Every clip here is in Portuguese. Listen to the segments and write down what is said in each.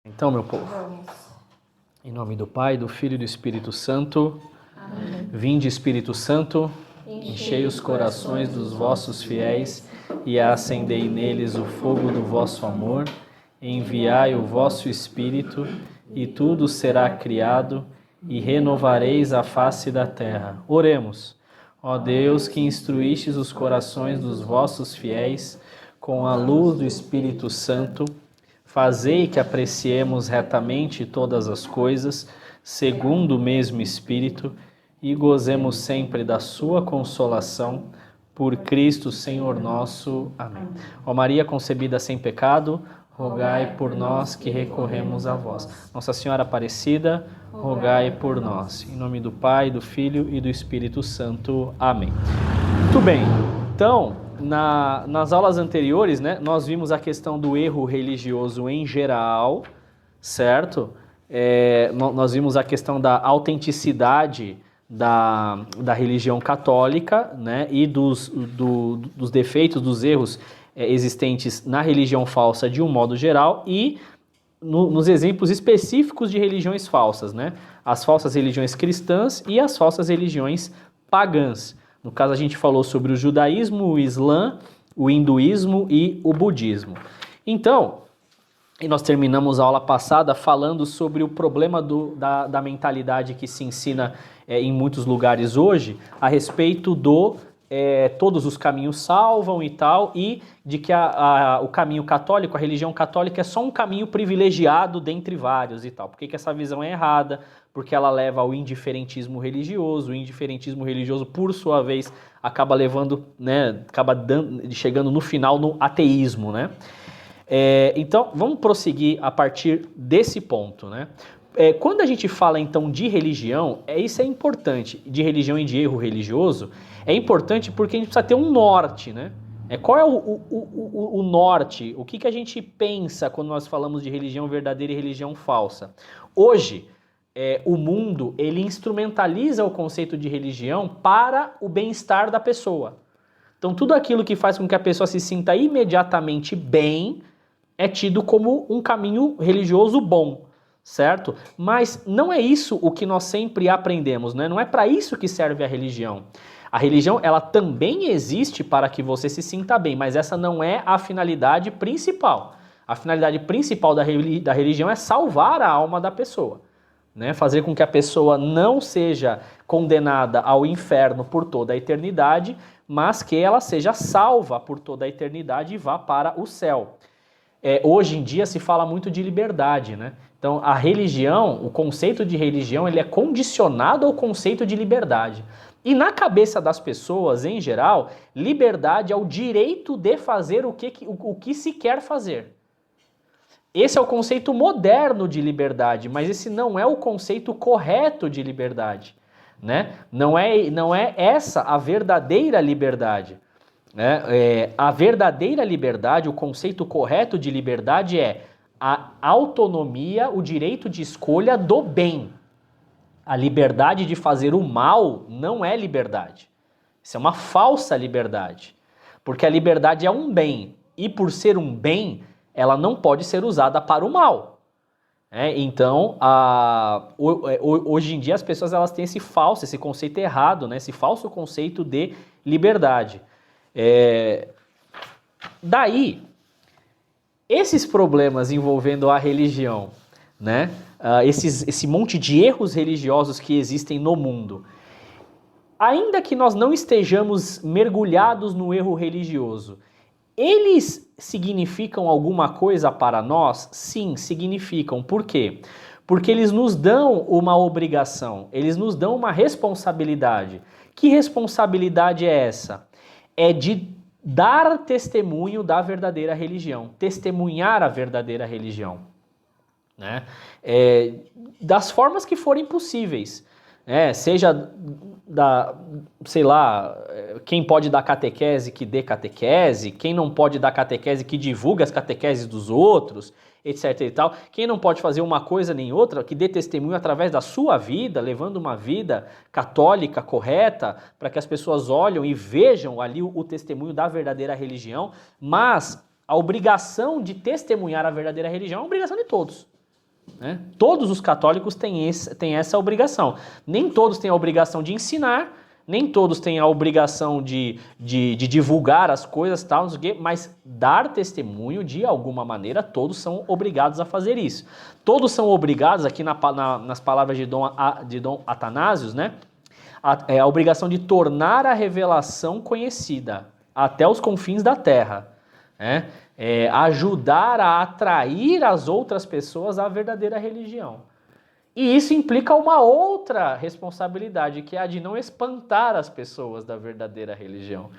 Então, meu povo, Vamos. em nome do Pai, do Filho e do Espírito Santo, Amém. vinde, Espírito Santo, enchei os corações dos vossos fiéis e acendei neles o fogo do vosso amor. Enviai o vosso Espírito e tudo será criado e renovareis a face da terra. Oremos. Ó Deus, que instruístes os corações dos vossos fiéis com a luz do Espírito Santo, fazei que apreciemos retamente todas as coisas, segundo o mesmo Espírito, e gozemos sempre da sua consolação, por Cristo Senhor nosso. Amém. Ó Maria concebida sem pecado, rogai por nós que recorremos a vós. Nossa Senhora Aparecida, rogai por nós. Em nome do Pai, do Filho e do Espírito Santo. Amém. Muito bem. Então, nas aulas anteriores, né, nós vimos a questão do erro religioso em geral, certo? Nós vimos a questão da autenticidade da religião católica, né, e dos defeitos, dos erros existentes na religião falsa de um modo geral e nos exemplos específicos de religiões falsas, né? As falsas religiões cristãs e as falsas religiões pagãs. No caso, a gente falou sobre o judaísmo, o islã, o hinduísmo e o budismo. Então, e nós terminamos a aula passada falando sobre o problema da mentalidade que se ensina em muitos lugares hoje a respeito todos os caminhos salvam e tal, e de que o caminho católico, a religião católica é só um caminho privilegiado dentre vários e tal. Por que essa visão é errada? Porque ela leva ao indiferentismo religioso. O indiferentismo religioso, por sua vez, acaba levando, né, chegando no final no ateísmo, né? Então, vamos prosseguir a partir desse ponto, né? Quando a gente fala, então, de religião, isso é importante, de religião e de erro religioso, é importante porque a gente precisa ter um norte, né? Qual é o norte? O que a gente pensa quando nós falamos de religião verdadeira e religião falsa? Hoje, o mundo, ele instrumentaliza o conceito de religião para o bem-estar da pessoa. Então, tudo aquilo que faz com que a pessoa se sinta imediatamente bem é tido como um caminho religioso bom, certo? Mas não é isso o que nós sempre aprendemos, né? Não é para isso que serve a religião. A religião, ela também existe para que você se sinta bem, mas essa não é a finalidade principal. A finalidade principal da religião é salvar a alma da pessoa, né? Fazer com que a pessoa não seja condenada ao inferno por toda a eternidade, mas que ela seja salva por toda a eternidade e vá para o céu. Hoje em dia se fala muito de liberdade, né? Então a religião, o conceito de religião, ele é condicionado ao conceito de liberdade. E na cabeça das pessoas, em geral, liberdade é o direito de fazer o que se quer fazer. Esse é o conceito moderno de liberdade, mas esse não é o conceito correto de liberdade, né? Não é essa a verdadeira liberdade. A verdadeira liberdade, o conceito correto de liberdade é a autonomia, o direito de escolha do bem. A liberdade de fazer o mal não é liberdade. Isso é uma falsa liberdade. Porque a liberdade é um bem, e por ser um bem, ela não pode ser usada para o mal. Então, hoje em dia as pessoas elas têm esse conceito errado, né? Esse falso conceito de liberdade. Daí, esses problemas envolvendo a religião, né? Esse monte de erros religiosos que existem no mundo, ainda que nós não estejamos mergulhados no erro religioso, eles significam alguma coisa para nós? Sim, significam. Por quê? Porque eles nos dão uma obrigação, eles nos dão uma responsabilidade. Que responsabilidade é essa? É de dar testemunho da verdadeira religião, testemunhar a verdadeira religião, né? Das formas que forem possíveis, seja sei lá, quem pode dar catequese que dê catequese, quem não pode dar catequese que divulgue as catequeses dos outros, etc e tal. Quem não pode fazer uma coisa nem outra, que dê testemunho através da sua vida, levando uma vida católica correta, para que as pessoas olhem e vejam ali o testemunho da verdadeira religião. Mas a obrigação de testemunhar a verdadeira religião é uma obrigação de todos. né? Todos os católicos têm essa obrigação. Nem todos têm a obrigação de ensinar, nem todos têm a obrigação de divulgar as coisas, tal, não sei o quê, mas dar testemunho, de alguma maneira, todos são obrigados a fazer isso. Todos são obrigados, aqui nas palavras de Dom Atanásio, né? A obrigação de tornar a revelação conhecida até os confins da terra, né? Ajudar a atrair as outras pessoas à verdadeira religião. E isso implica uma outra responsabilidade, que é a de não espantar as pessoas da verdadeira religião,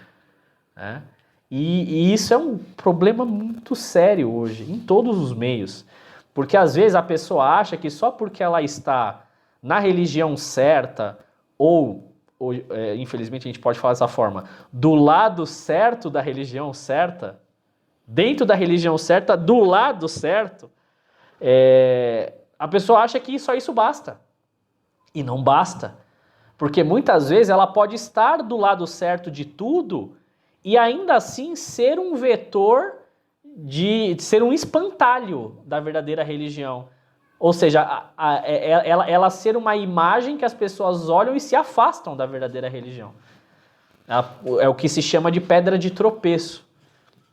né? E isso é um problema muito sério hoje, em todos os meios. Porque às vezes a pessoa acha que só porque ela está na religião certa, ou infelizmente a gente pode falar dessa forma, do lado certo da religião certa, dentro da religião certa, do lado certo, a pessoa acha que só isso basta. E não basta. Porque muitas vezes ela pode estar do lado certo de tudo e ainda assim ser um vetor de ser um espantalho da verdadeira religião. Ou seja, ela ser uma imagem que as pessoas olham e se afastam da verdadeira religião. É o que se chama de pedra de tropeço.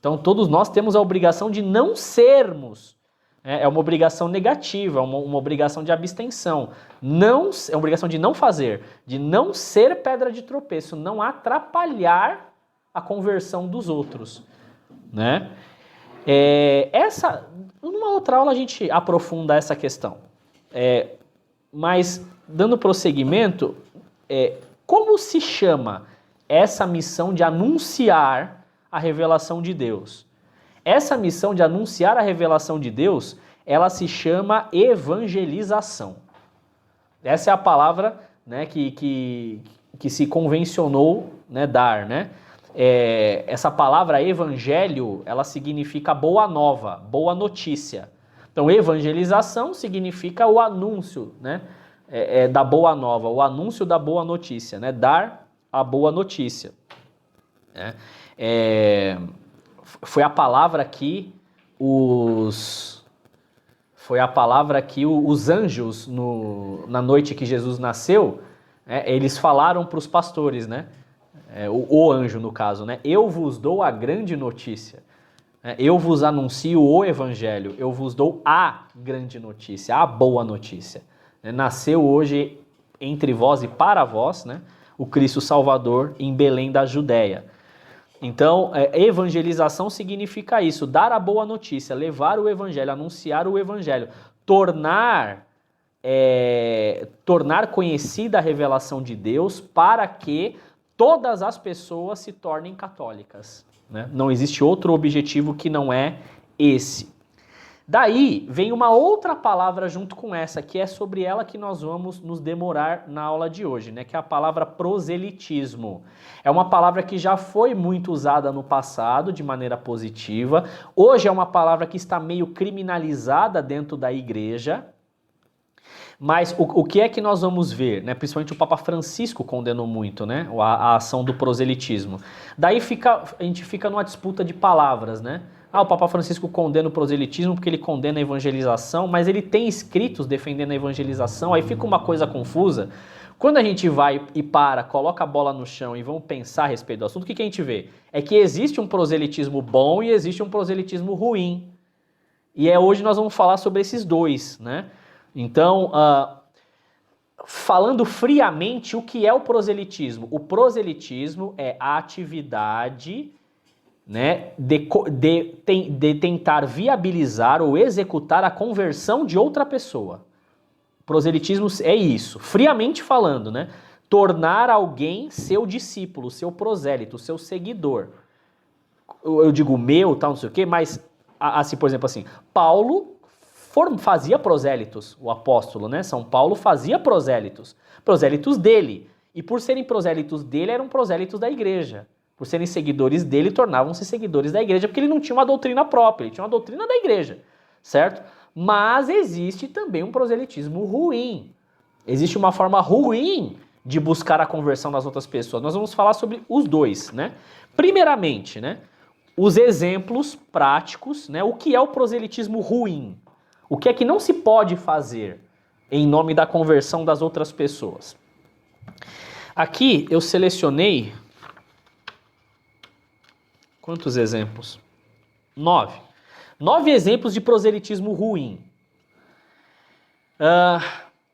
Então todos nós temos a obrigação de não sermos. É uma obrigação negativa, uma obrigação de abstenção. É uma obrigação de não fazer, de não ser pedra de tropeço, não atrapalhar a conversão dos outros, né? Numa outra aula a gente aprofunda essa questão. Mas, dando prosseguimento, como se chama essa missão de anunciar a revelação de Deus? Essa missão de anunciar a revelação de Deus, ela se chama evangelização. Essa é a palavra, né, que se convencionou, né, dar, né? Essa palavra evangelho, ela significa boa nova, boa notícia. Então, evangelização significa o anúncio, né, da boa nova, o anúncio da boa notícia, né, dar a boa notícia. Foi a palavra que os anjos, na noite que Jesus nasceu, eles falaram para os pastores, né? O anjo, no caso, né? Eu vos dou a grande notícia. Eu vos anuncio o evangelho. Eu vos dou a grande notícia, a boa notícia. Nasceu hoje entre vós e para vós, né, o Cristo Salvador em Belém da Judéia. Então, evangelização significa isso, dar a boa notícia, levar o evangelho, anunciar o evangelho, tornar conhecida a revelação de Deus para que todas as pessoas se tornem católicas, né? Não existe outro objetivo que não é esse. Daí vem uma outra palavra junto com essa, que é sobre ela que nós vamos nos demorar na aula de hoje, né? Que é a palavra proselitismo. É uma palavra que já foi muito usada no passado de maneira positiva. Hoje é uma palavra que está meio criminalizada dentro da igreja. Mas o que é que nós vamos ver, né? Principalmente o Papa Francisco condenou muito, né, a ação do proselitismo. Daí a gente fica numa disputa de palavras, né? O Papa Francisco condena o proselitismo porque ele condena a evangelização, mas ele tem escritos defendendo a evangelização, aí fica uma coisa confusa. Quando a gente vai e coloca a bola no chão e vamos pensar a respeito do assunto, o que a gente vê? É que existe um proselitismo bom e existe um proselitismo ruim. E hoje nós vamos falar sobre esses dois, né? Então, falando friamente, o que é o proselitismo? O proselitismo é a atividade, né, de tentar viabilizar ou executar a conversão de outra pessoa. Proselitismo é isso, friamente falando, né? Tornar alguém seu discípulo, seu prosélito, seu seguidor. Eu digo meu, tal, não sei o quê, mas, assim, por exemplo, assim, Paulo fazia prosélitos, o apóstolo, né? São Paulo fazia prosélitos dele. E por serem prosélitos dele, eram prosélitos da igreja. Por serem seguidores dele, tornavam-se seguidores da igreja, porque ele não tinha uma doutrina própria, ele tinha uma doutrina da igreja, certo? Mas existe também um proselitismo ruim. Existe uma forma ruim de buscar a conversão das outras pessoas. Nós vamos falar sobre os dois, né? Primeiramente, né, os exemplos práticos, né? O que é o proselitismo ruim? O que é que não se pode fazer em nome da conversão das outras pessoas? Aqui eu selecionei... Quantos exemplos? 9. 9 exemplos de proselitismo ruim.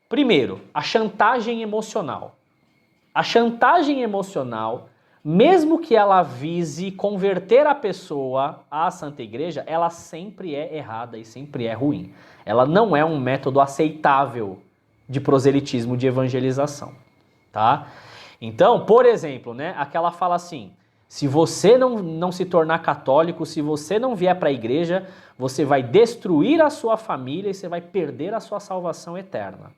Primeiro, a chantagem emocional. A chantagem emocional, mesmo que ela vise converter a pessoa à Santa Igreja, ela sempre é errada e sempre é ruim. Ela não é um método aceitável de proselitismo, de evangelização, tá? Então, por exemplo, né, aquela fala assim: se você não se tornar católico, se você não vier para a igreja, você vai destruir a sua família e você vai perder a sua salvação eterna.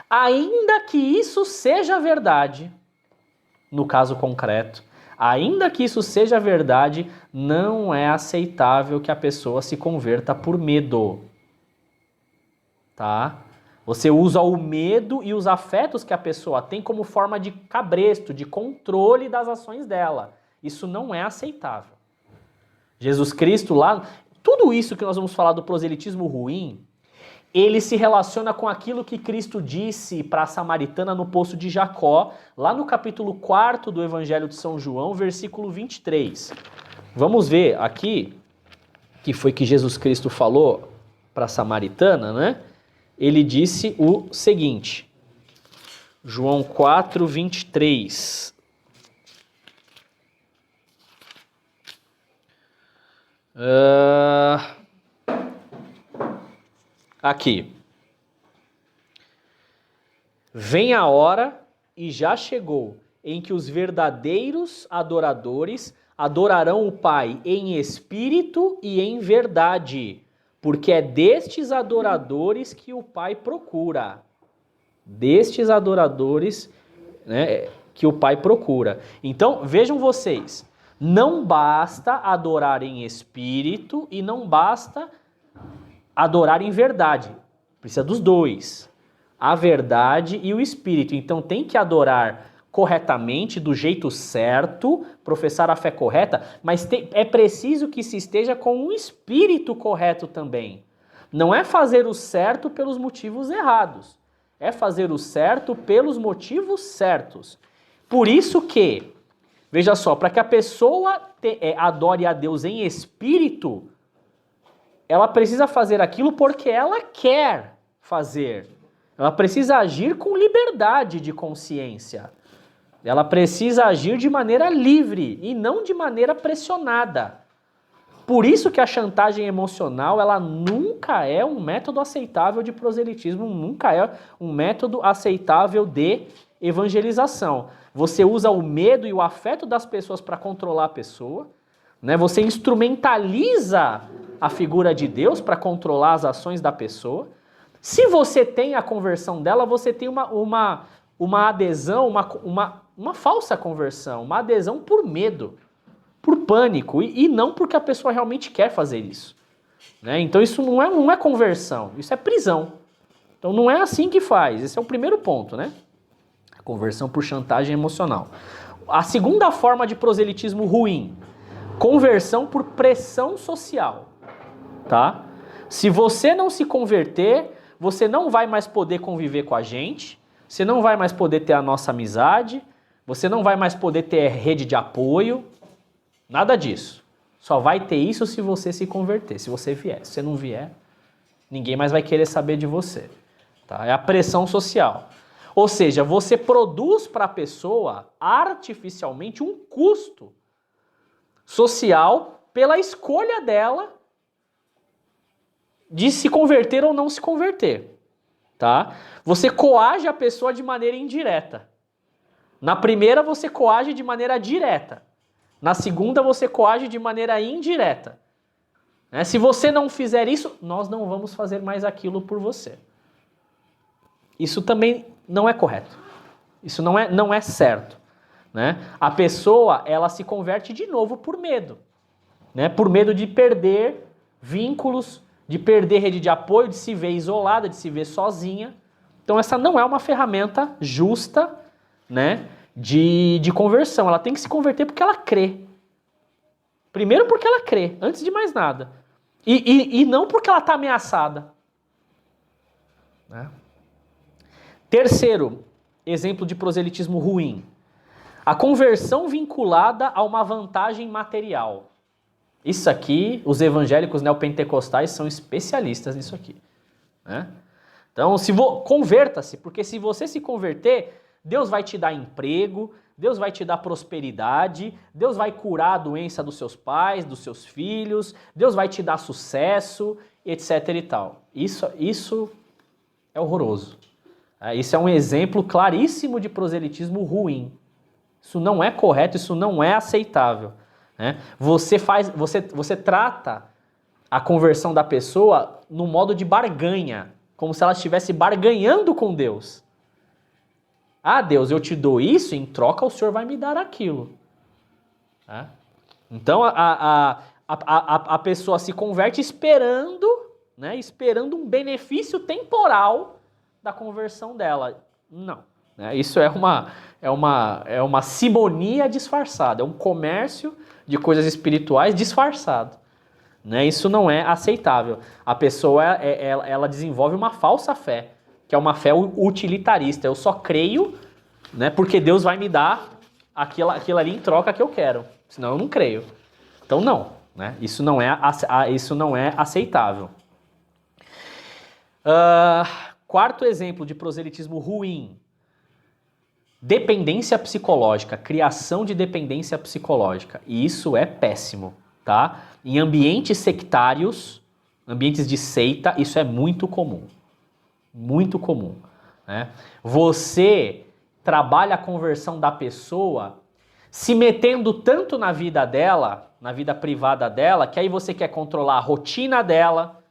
Ainda que isso seja verdade, no caso concreto, ainda que isso seja verdade, não é aceitável que a pessoa se converta por medo. Tá? Você usa o medo e os afetos que a pessoa tem como forma de cabresto, de controle das ações dela. Isso não é aceitável. Jesus Cristo lá, tudo isso que nós vamos falar do proselitismo ruim, ele se relaciona com aquilo que Cristo disse para a samaritana no poço de Jacó, lá no capítulo 4 do Evangelho de São João, versículo 23. Vamos ver aqui, que foi que Jesus Cristo falou para a samaritana, né? Ele disse o seguinte, João 4, 23. Aqui. Vem a hora, e já chegou, em que os verdadeiros adoradores adorarão o Pai em espírito e em verdade, porque é destes adoradores que o Pai procura. Destes adoradores, né, que o Pai procura. Então, vejam vocês, não basta adorar em espírito e não basta adorar em verdade. Precisa dos dois. A verdade e o espírito. Então, tem que adorar corretamente, do jeito certo, professar a fé correta, mas é preciso que se esteja com um espírito correto também. Não é fazer o certo pelos motivos errados, é fazer o certo pelos motivos certos. Por isso que, veja só, para que a pessoa adore a Deus em espírito, ela precisa fazer aquilo porque ela quer fazer. Ela precisa agir com liberdade de consciência. Ela precisa agir de maneira livre e não de maneira pressionada. Por isso que a chantagem emocional, ela nunca é um método aceitável de proselitismo, nunca é um método aceitável de evangelização. Você usa o medo e o afeto das pessoas para controlar a pessoa, né? Você instrumentaliza a figura de Deus para controlar as ações da pessoa. Se você tem a conversão dela, você tem uma adesão, uma falsa conversão, uma adesão por medo, por pânico, e não porque a pessoa realmente quer fazer isso. Né? Então isso não é conversão, isso é prisão. Então não é assim que faz, esse é o primeiro ponto, né? A conversão por chantagem emocional. A segunda forma de proselitismo ruim, conversão por pressão social. Tá? Se você não se converter, você não vai mais poder conviver com a gente, você não vai mais poder ter a nossa amizade, você não vai mais poder ter rede de apoio, nada disso. Só vai ter isso se você se converter, se você vier. Se você não vier, ninguém mais vai querer saber de você. Tá? É a pressão social. Ou seja, você produz para a pessoa artificialmente um custo social pela escolha dela de se converter ou não se converter, tá? Você coage a pessoa de maneira indireta. Na primeira você coage de maneira direta. Na segunda você coage de maneira indireta. Né? Se você não fizer isso, nós não vamos fazer mais aquilo por você. Isso também não é correto. Isso não é certo. Né? A pessoa, ela se converte de novo por medo. Né? Por medo de perder vínculos, de perder rede de apoio, de se ver isolada, de se ver sozinha. Então essa não é uma ferramenta justa, né, de conversão. Ela tem que se converter porque ela crê. Primeiro porque ela crê, antes de mais nada. E não porque ela está ameaçada. Né? Terceiro exemplo de proselitismo ruim. A conversão vinculada a uma vantagem material. Isso aqui, os evangélicos neopentecostais são especialistas nisso aqui. Né? Então, converta-se, porque se você se converter, Deus vai te dar emprego, Deus vai te dar prosperidade, Deus vai curar a doença dos seus pais, dos seus filhos, Deus vai te dar sucesso, etc e tal. Isso é horroroso. Isso é um exemplo claríssimo de proselitismo ruim. Isso não é correto, isso não é aceitável. Né? Você trata a conversão da pessoa no modo de barganha, como se ela estivesse barganhando com Deus. Ah, Deus, eu te dou isso, em troca o Senhor vai me dar aquilo. Tá? Então a pessoa se converte esperando, né, esperando um benefício temporal da conversão dela. Não. Né? Isso é uma simonia disfarçada, é um comércio de coisas espirituais disfarçado. Né? Isso não é aceitável. A pessoa ela desenvolve uma falsa fé, que é uma fé utilitarista. Eu só creio, né, porque Deus vai me dar aquilo ali em troca que eu quero. Senão eu não creio. Então não. Né? Isso não é aceitável. Quarto exemplo de proselitismo ruim. Dependência psicológica. Criação de dependência psicológica. E isso é péssimo. Tá? Em ambientes sectários, ambientes de seita, isso é muito comum. Muito comum. Né? Você trabalha a conversão da pessoa se metendo tanto na vida dela, na vida privada dela, que aí você quer controlar a rotina dela,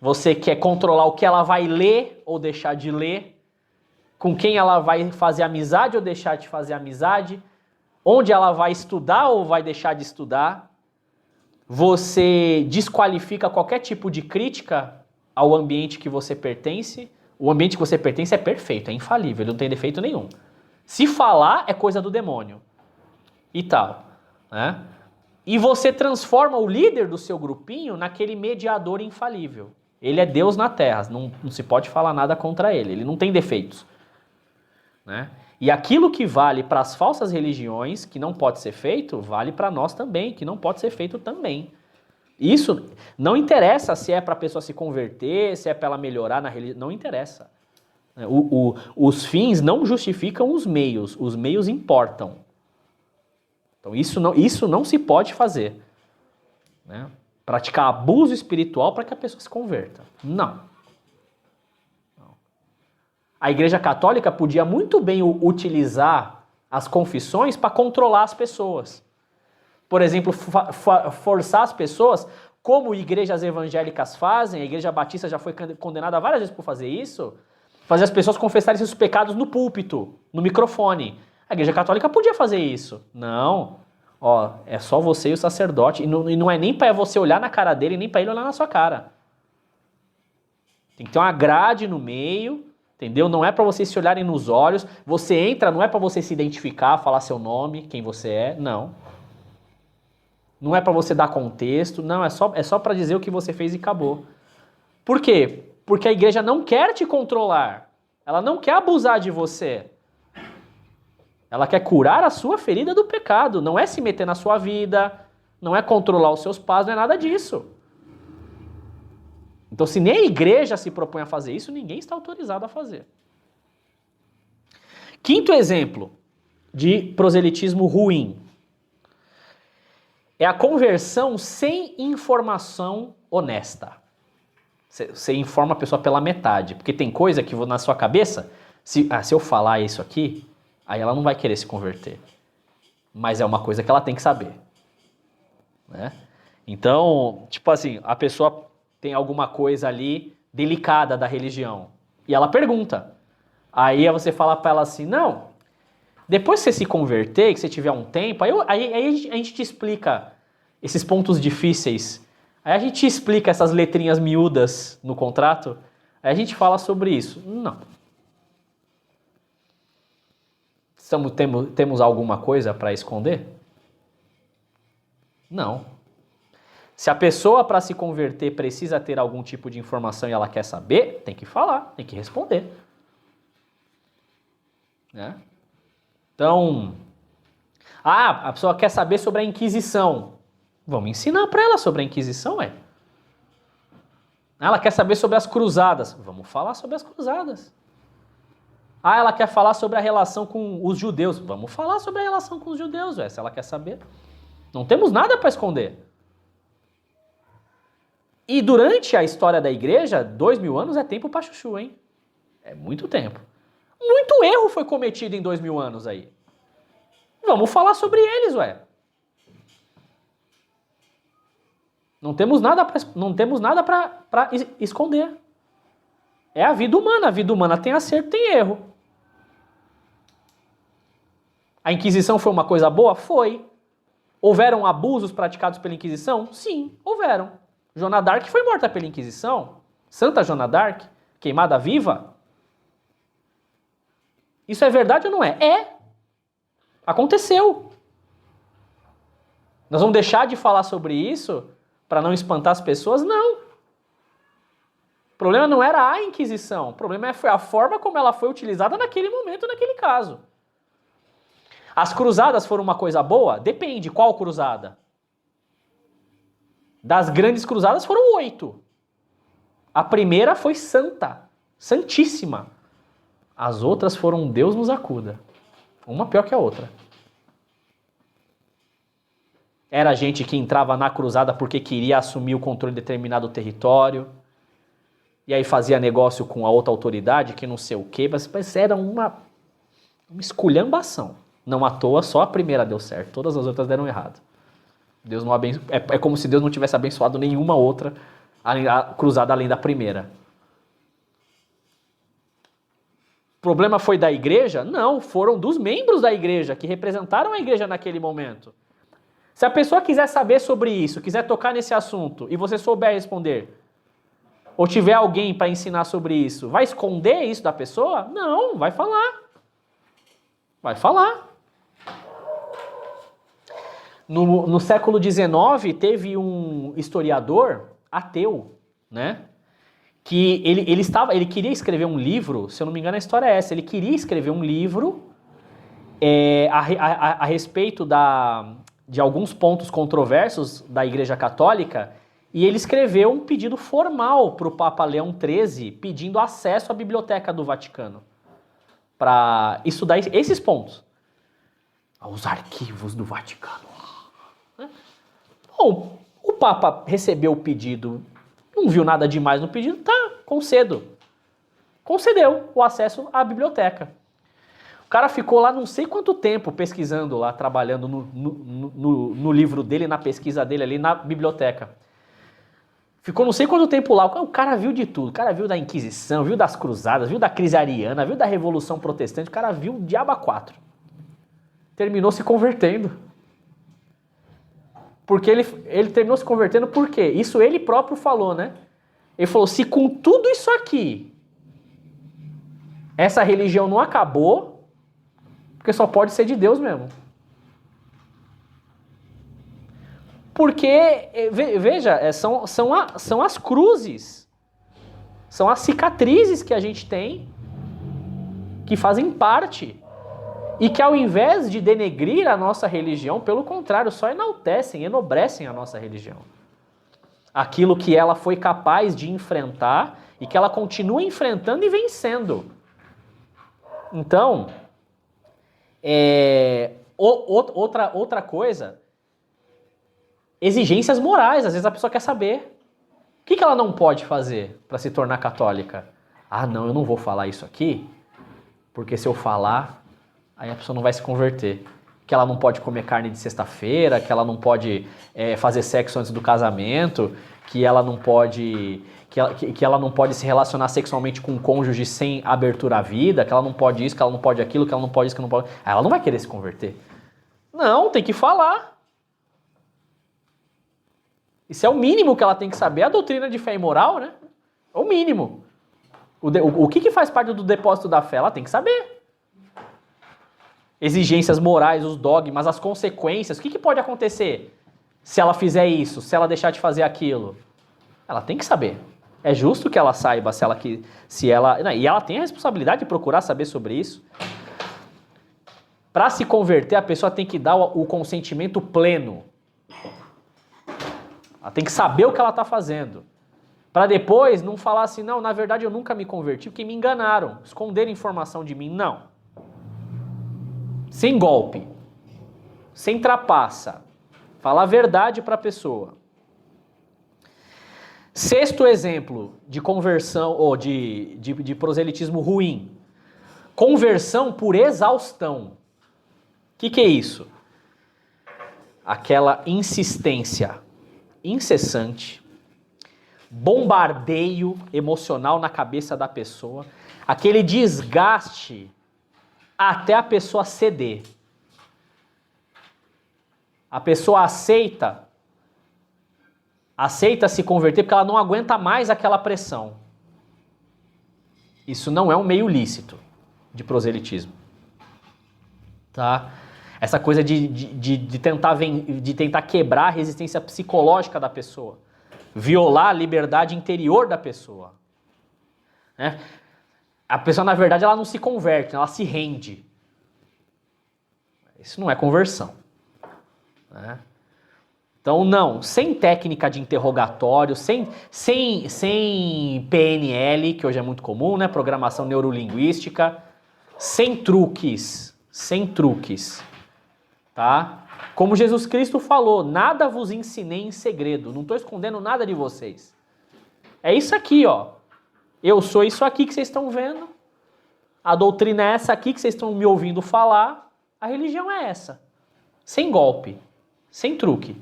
você quer controlar o que ela vai ler ou deixar de ler, com quem ela vai fazer amizade ou deixar de fazer amizade, onde ela vai estudar ou vai deixar de estudar. Você desqualifica qualquer tipo de crítica ao ambiente que você pertence. O ambiente que você pertence é perfeito, é infalível, ele não tem defeito nenhum. Se falar, é coisa do demônio. E tal. Né? E você transforma o líder do seu grupinho naquele mediador infalível. Ele é Deus na terra, não se pode falar nada contra ele não tem defeitos. Né? E aquilo que vale para as falsas religiões, que não pode ser feito, vale para nós também, que não pode ser feito também. Isso não interessa se é para a pessoa se converter, se é para ela melhorar na religião, não interessa. Os fins não justificam os meios importam. Então isso não se pode fazer. Né? Praticar abuso espiritual para que a pessoa se converta. Não. A Igreja Católica podia muito bem utilizar as confissões para controlar as pessoas. Por exemplo, forçar as pessoas, como igrejas evangélicas fazem, a Igreja Batista já foi condenada várias vezes por fazer isso, fazer as pessoas confessarem seus pecados no púlpito, no microfone. A Igreja Católica podia fazer isso. Não. Ó, é só você e o sacerdote, e não é nem para você olhar na cara dele, nem para ele olhar na sua cara. Tem que ter uma grade no meio. Entendeu? Não é para vocês se olharem nos olhos. Você entra, não é para você se identificar, falar seu nome, quem você é. Não. Não é para você dar contexto. Não, é só para dizer o que você fez e acabou. Por quê? Porque a igreja não quer te controlar. Ela não quer abusar de você. Ela quer curar a sua ferida do pecado. Não é se meter na sua vida. Não é controlar os seus passos. Não é nada disso. Então, se nem a igreja se propõe a fazer isso, ninguém está autorizado a fazer. Quinto exemplo de proselitismo ruim é a conversão sem informação honesta. Você informa a pessoa pela metade, porque tem coisa que na sua cabeça, se eu falar isso aqui, aí ela não vai querer se converter. Mas é uma coisa que ela tem que saber. Né? Então, tipo assim, a pessoa tem alguma coisa ali delicada da religião. E ela pergunta. Aí você fala para ela assim, não, depois que você se converter, que você tiver um tempo, aí a gente te explica esses pontos difíceis. Aí a gente te explica essas letrinhas miúdas no contrato. Aí a gente fala sobre isso. Não. Temos alguma coisa para esconder? Não. Se a pessoa, para se converter, precisa ter algum tipo de informação e ela quer saber, tem que falar, tem que responder. Né? Então, a pessoa quer saber sobre a Inquisição. Vamos ensinar para ela sobre a Inquisição, é. Ela quer saber sobre as cruzadas. Vamos falar sobre as cruzadas. Ela quer falar sobre a relação com os judeus. Vamos falar sobre a relação com os judeus, se ela quer saber. Não temos nada para esconder. E durante a história da igreja, 2000 anos é tempo para chuchu, hein? É muito tempo. Muito erro foi cometido em 2000 anos aí. Vamos falar sobre eles, Não temos nada para esconder. É a vida humana. A vida humana tem acerto, tem erro. A Inquisição foi uma coisa boa? Foi. Houveram abusos praticados pela Inquisição? Sim, houveram. Joana d'Arc foi morta pela Inquisição. Santa Joana d'Arc, queimada viva. Isso é verdade ou não é? É. Aconteceu. Nós vamos deixar de falar sobre isso para não espantar as pessoas? Não. O problema não era a Inquisição. O problema foi a forma como ela foi utilizada naquele momento, naquele caso. As cruzadas foram uma coisa boa? Depende. Qual cruzada? Das grandes cruzadas foram 8. A primeira foi santa. Santíssima. As outras foram Deus nos acuda. Uma pior que a outra. Era gente que entrava na cruzada porque queria assumir o controle de determinado território. E aí fazia negócio com a outra autoridade, que não sei o quê. Mas era uma esculhambação. Não à toa, só a primeira deu certo. Todas as outras deram errado. Deus não é como se Deus não tivesse abençoado nenhuma outra cruzada além da primeira. O problema foi da igreja? Não, foram dos membros da igreja que representaram a igreja naquele momento. Se a pessoa quiser saber sobre isso, quiser tocar nesse assunto e você souber responder, ou tiver alguém para ensinar sobre isso, vai esconder isso da pessoa? Não, vai falar. Vai falar. No século XIX, teve um historiador ateu, né? Que ele queria escrever um livro, se eu não me engano a história é essa, ele queria escrever um livro a respeito de alguns pontos controversos da Igreja Católica, e ele escreveu um pedido formal para o Papa Leão XIII, pedindo acesso à Biblioteca do Vaticano, para estudar esses pontos. Os arquivos do Vaticano. Bom, o Papa recebeu o pedido, não viu nada demais no pedido, concedo. Concedeu o acesso à biblioteca. O cara ficou lá não sei quanto tempo pesquisando lá, trabalhando no livro dele, na pesquisa dele ali na biblioteca. Ficou não sei quanto tempo lá, o cara viu de tudo. O cara viu da Inquisição, viu das Cruzadas, viu da crise ariana, viu da Revolução Protestante, o cara viu o diabo a 4. Terminou se convertendo. Porque ele terminou se convertendo por quê? Isso ele próprio falou, né? Ele falou, se com tudo isso aqui, essa religião não acabou, porque só pode ser de Deus mesmo. Porque, veja, são as cruzes, são as cicatrizes que a gente tem, que fazem parte. E que ao invés de denegrir a nossa religião, pelo contrário, só enaltecem, enobrecem a nossa religião. Aquilo que ela foi capaz de enfrentar e que ela continua enfrentando e vencendo. Então, outra coisa, exigências morais. Às vezes a pessoa quer saber. O que ela não pode fazer para se tornar católica? Não, eu não vou falar isso aqui, porque se eu falar, aí a pessoa não vai se converter. Que ela não pode comer carne de sexta-feira, que ela não pode fazer sexo antes do casamento, que ela não pode se relacionar sexualmente com um cônjuge sem abertura à vida, que ela não pode isso, que ela não pode aquilo, que ela não pode isso, que ela não pode... Aí ela não vai querer se converter. Não, tem que falar. Isso é o mínimo que ela tem que saber, a doutrina de fé e moral, né? É o mínimo. O que faz parte do depósito da fé? Ela tem que saber. Exigências morais, os dogmas, as consequências. O que pode acontecer se ela fizer isso, se ela deixar de fazer aquilo? Ela tem que saber. É justo que ela saiba e ela tem a responsabilidade de procurar saber sobre isso. Para se converter, a pessoa tem que dar o consentimento pleno. Ela tem que saber o que ela está fazendo. Para depois não falar assim, não, na verdade eu nunca me converti porque me enganaram, esconderam informação de mim. Não. Sem golpe. Sem trapaça. Falar a verdade para a pessoa. Sexto exemplo de conversão, ou de proselitismo ruim. Conversão por exaustão. O que é isso? Aquela insistência incessante, bombardeio emocional na cabeça da pessoa, aquele desgaste até a pessoa ceder. A pessoa aceita se converter porque ela não aguenta mais aquela pressão. Isso não é um meio lícito de proselitismo. Tá? Essa coisa de tentar quebrar a resistência psicológica da pessoa. Violar a liberdade interior da pessoa. Né? A pessoa, na verdade, ela não se converte, ela se rende. Isso não é conversão. Né? Então, não, sem técnica de interrogatório, sem PNL, que hoje é muito comum, né? Programação neurolinguística, sem truques, tá? Como Jesus Cristo falou, nada vos ensinei em segredo, não estou escondendo nada de vocês. É isso aqui, ó. Eu sou isso aqui que vocês estão vendo, a doutrina é essa aqui que vocês estão me ouvindo falar, a religião é essa. Sem golpe, sem truque.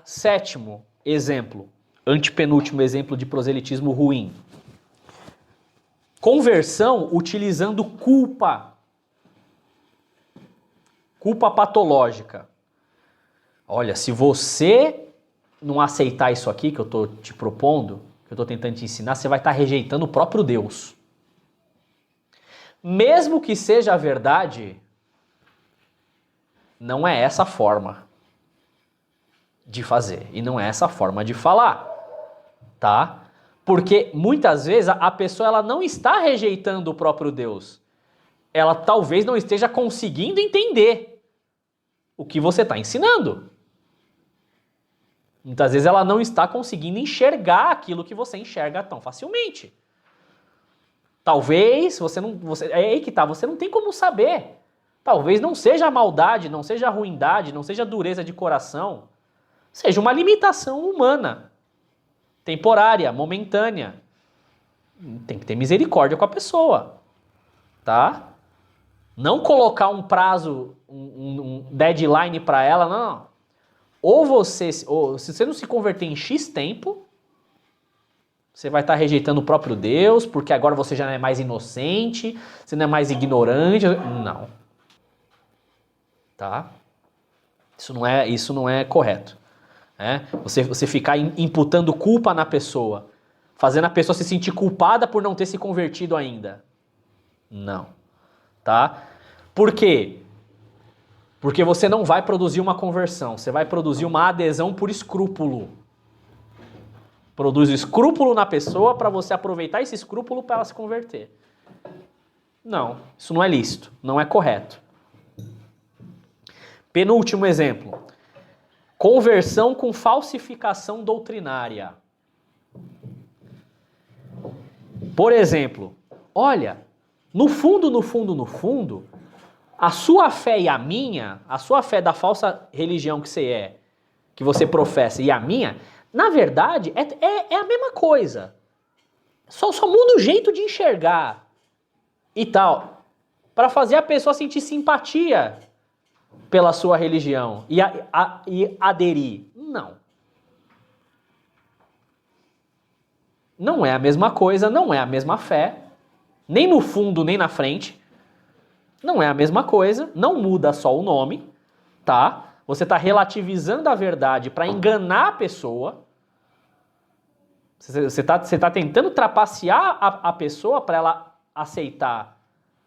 Sétimo exemplo, antepenúltimo exemplo de proselitismo ruim. Conversão utilizando culpa. Culpa patológica. Olha, se você não aceitar isso aqui que eu estou te propondo, que eu estou tentando te ensinar, você vai estar rejeitando o próprio Deus. Mesmo que seja a verdade, não é essa a forma de fazer. E não é essa a forma de falar. Tá? Porque muitas vezes a pessoa ela não está rejeitando o próprio Deus. Ela talvez não esteja conseguindo entender o que você está ensinando. Muitas vezes ela não está conseguindo enxergar aquilo que você enxerga tão facilmente. Talvez é aí que tá, você não tem como saber. Talvez não seja maldade, não seja ruindade, não seja dureza de coração. Seja uma limitação humana. Temporária, momentânea. Tem que ter misericórdia com a pessoa, tá? Não colocar um prazo, um deadline para ela, não. Ou se você não se converter em X tempo, você vai estar rejeitando o próprio Deus, porque agora você já não é mais inocente, você não é mais ignorante. Não. Tá? Isso não é correto. Você ficar imputando culpa na pessoa, fazendo a pessoa se sentir culpada por não ter se convertido ainda. Não. Tá? Por quê? Porque você não vai produzir uma conversão, você vai produzir uma adesão por escrúpulo. Produz escrúpulo na pessoa para você aproveitar esse escrúpulo para ela se converter. Não, isso não é lícito, não é correto. Penúltimo exemplo. Conversão com falsificação doutrinária. Por exemplo, olha, no fundo, a sua fé e a minha, a sua fé da falsa religião que você professa e a minha, na verdade, é a mesma coisa. Só muda o jeito de enxergar e tal, para fazer a pessoa sentir simpatia pela sua religião e aderir. Não. Não é a mesma coisa, não é a mesma fé, nem no fundo, nem na frente. Não é a mesma coisa, não muda só o nome, tá? Você está relativizando a verdade para enganar a pessoa. Você tá tentando trapacear a pessoa para ela aceitar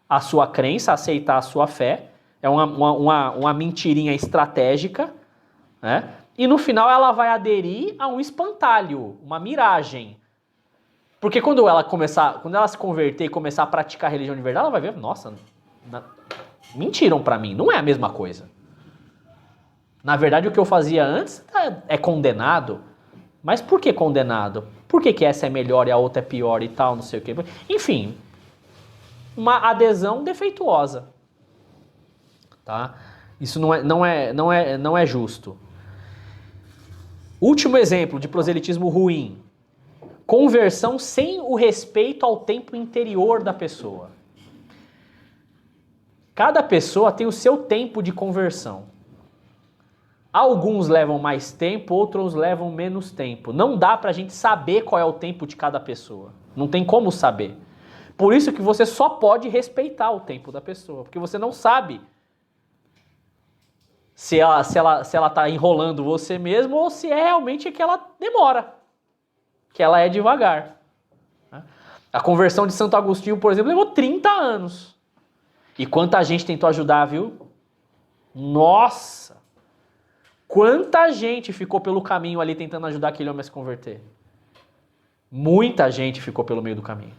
a sua crença, aceitar a sua fé, É uma mentirinha estratégica, né? E no final ela vai aderir a um espantalho, uma miragem. Porque quando ela se converter e começar a praticar a religião de verdade, ela vai ver, nossa, mentiram pra mim, não é a mesma coisa. Na verdade, o que eu fazia antes é condenado. Mas por que condenado? Por que essa é melhor e a outra é pior e tal, não sei o quê? Enfim, uma adesão defeituosa. Tá? Isso não é justo. Último exemplo de proselitismo ruim. Conversão sem o respeito ao tempo interior da pessoa. Cada pessoa tem o seu tempo de conversão. Alguns levam mais tempo, outros levam menos tempo. Não dá pra gente saber qual é o tempo de cada pessoa. Não tem como saber. Por isso que você só pode respeitar o tempo da pessoa. Porque você não sabe se ela tá enrolando você mesmo ou se é realmente que ela demora. Que ela é devagar. A conversão de Santo Agostinho, por exemplo, levou 30 anos. E quanta gente tentou ajudar, viu? Nossa! Quanta gente ficou pelo caminho ali tentando ajudar aquele homem a se converter? Muita gente ficou pelo meio do caminho.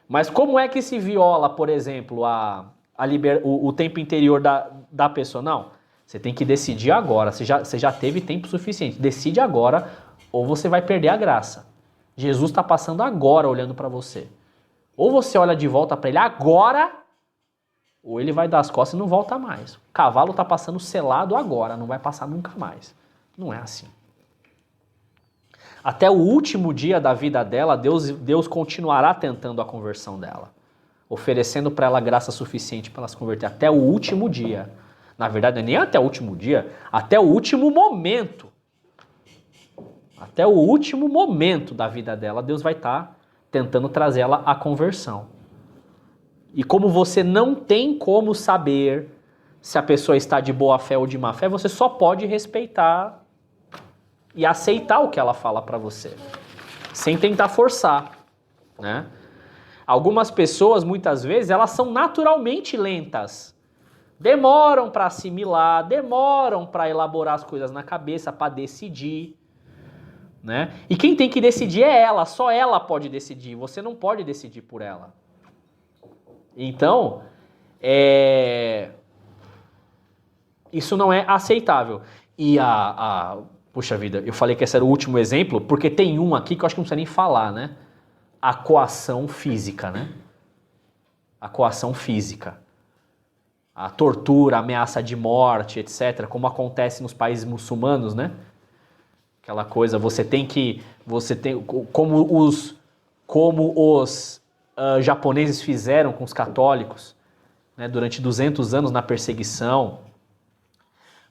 Mas como é que se viola, por exemplo, o tempo interior da pessoa? Não, você tem que decidir agora. Você já teve tempo suficiente. Decide agora ou você vai perder a graça. Jesus está passando agora olhando para você. Ou você olha de volta para ele agora, ou ele vai dar as costas e não volta mais. O cavalo está passando selado agora, não vai passar nunca mais. Não é assim. Até o último dia da vida dela, Deus continuará tentando a conversão dela. Oferecendo para ela graça suficiente para ela se converter até o último dia. Na verdade, não é nem até o último dia, até o último momento. Até o último momento da vida dela, Deus vai estar tentando trazer ela à conversão. E como você não tem como saber se a pessoa está de boa fé ou de má fé, você só pode respeitar e aceitar o que ela fala para você, sem tentar forçar, né? Algumas pessoas, muitas vezes, elas são naturalmente lentas. Demoram para assimilar, demoram para elaborar as coisas na cabeça, para decidir, né? E quem tem que decidir é ela, só ela pode decidir, você não pode decidir por ela. Então, isso não é aceitável. E puxa vida, eu falei que esse era o último exemplo, porque tem um aqui que eu acho que não precisa nem falar, né? A coação física, né? A coação física. A tortura, a ameaça de morte, etc., como acontece nos países muçulmanos, né? Aquela coisa, como os japoneses fizeram com os católicos, né, durante 200 anos na perseguição.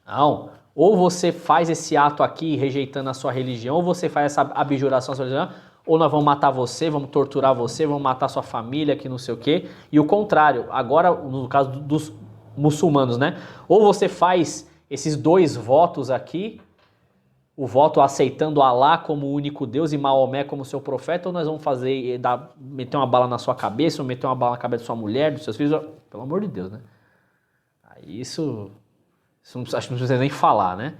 Não, ou você faz esse ato aqui rejeitando a sua religião, ou você faz essa abjuração à sua religião, ou nós vamos matar você, vamos torturar você, vamos matar sua família, que não sei o quê. E o contrário, agora no caso dos muçulmanos, né? Ou você faz esses dois votos aqui, o voto aceitando Alá como o único Deus e Maomé como seu profeta, ou nós vamos meter uma bala na sua cabeça, ou meter uma bala na cabeça da sua mulher, dos seus filhos, pelo amor de Deus, né? Aí isso acho que não precisa nem falar, né?